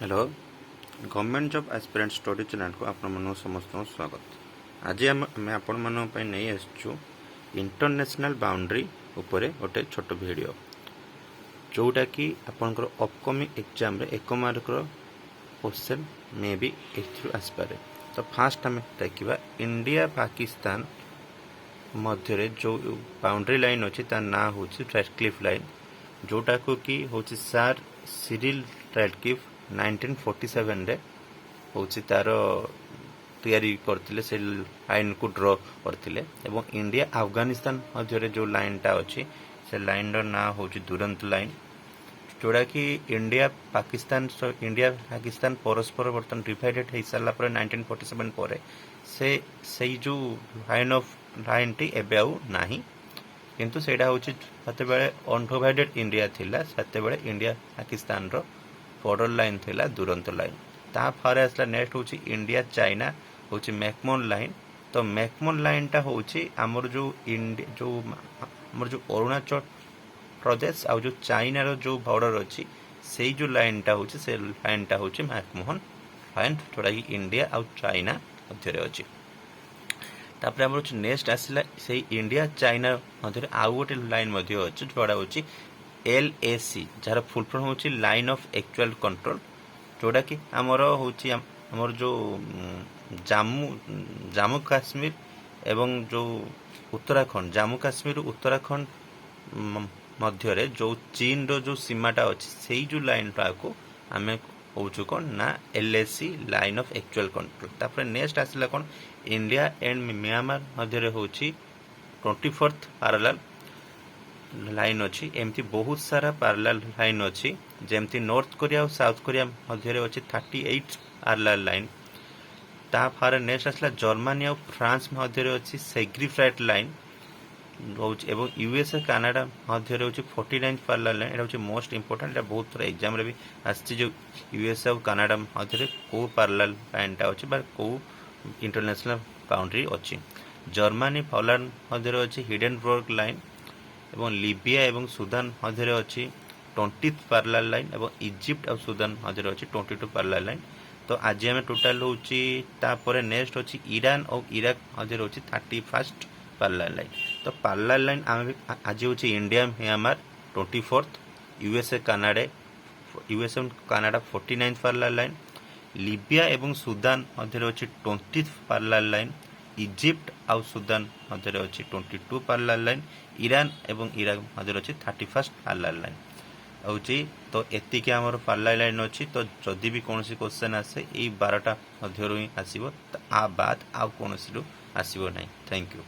Hello government job aspirant study channel को आपण समस्त स्वागत। आज आम आपण नहीं आसचु इंटरनेशनल बाउंड्री उपरे गोटे छोट वीडियो जोटा कि आपंकर अपकमिंग एग्जाम रे 1 मार्क क्वेश्चन मे भी आसपे। तो फास्ट आम देखा इंडिया पाकिस्तान मध्य जो बाउंड्री लाइन अच्छी तार ना हूँ रेडक्लिफ लाइन जोटा को कि हूँ सार सिरिल रेडक्लिफ 1947 रे होची तार तैयारी करथिले से लाइन को ड्रॉ करथिले एवं इंडिया अफगानिस्तान मध्य जो लाइनटा अच्छी से लाइन रो ना होची दुरंत लाइन जोड़ा कि इंडिया पाकिस्तान परस्पर बर्तन डिवाइडेड हो सारा पर 1947 पर से जो लाइन टी एबे आउ नाही किंतु सेटा होची सते बेले अनडिवाइडेड इंडिया थिला सते बेले इंडिया पाकिस्तान रो बॉर्डर लाइन थिला दुरंत लाइन ता फारे असला नेक्स्ट होची इंडिया चाइना होची मैकमोहन लाइन। तो मैकमोहन लाइन टा होची हमर जो अरुणाचल प्रदेश आ जो चाइना रो जो बॉर्डर अच्छी से जो लाइन टा होची से लाइन टा होची मैकमोहन लाइन जोड़ा कि इंडिया आ चाइना मध्य अच्छी। तापर हमर नेक्स्ट आसला से इंडिया चाइना मध्य आउ गोटे लाइन मध्य अच्छी जोड़ा होची LAC जार फुल फॉर्म होची लाइन ऑफ एक्चुअल कंट्रोल जोड़ा कि आमर होची आमर जो जम्मू काश्मीर एवं जो उत्तराखंड जम्मू काश्मीर उत्तराखंड मध्य रे जो चीन रो जो सीमाटा अच्छी से जो लाइन को आम कौचु कौन ना LAC line of actual control. तापर नेक्स्ट आसला कौन इंडिया एंड म्यांमार मध्य होची 24th पैरेलल लाइन अच्छी एमती बहुत सारा पैरेलल लाइन अच्छी जेमती नॉर्थ कोरिया और साउथ कोरिया मध्य अच्छी 38 पैरेलल लाइन। ता फारे नेक्स्ट आसला जर्मनी और फ्रांस मध्य अच्छी सेग्रीफाइड लाइन एवं यूएसए कनाडा मध्य 49 पैरेलल लाइन एटा मोस्ट इंपोर्टेंट बहुत थोड़ा एग्जाम रे भी आछि जो यूएसए और कनाडा मध्य को पैरेलल लाइनटा अच्छी बा को इंटरनेशनल बाउंड्री अच्छी। जर्मनी पोलैंड मध्य अच्छी हिडेनबर्ग लाइन एवं लिबिया एवं सुदान मध्य अच्छी 20th पैरेलल लाइन एवं इजिप्ट और सुदान मध्य अच्छी 22 पैरेलल लाइन। तो आज आम टोटाल होपर नेक्स्ट अच्छी ईरान और इराक मध्य अच्छी 31st पैरेलल लाइन। तो पैरेलल लाइन आम आज हूँ India Myanmar 24th USA Canada 49th parallel line Libya एवं सुदान मध्य अच्छी 20th पैरेलल लाइन इजिप्ट आउ सुदान मध्य अच्छी 22 पैरेलल लाइन ईरान एवं इराक मध्य अच्छी 31st पैरेलल लाइन होची। तो एतिक आमर पैरेलल लाइन अच्छी। तो जदि भी कौन क्वेश्चन आसे यही 12टा मध्य ही आसो आ बाद आउ कौन आसो ना। Thank you.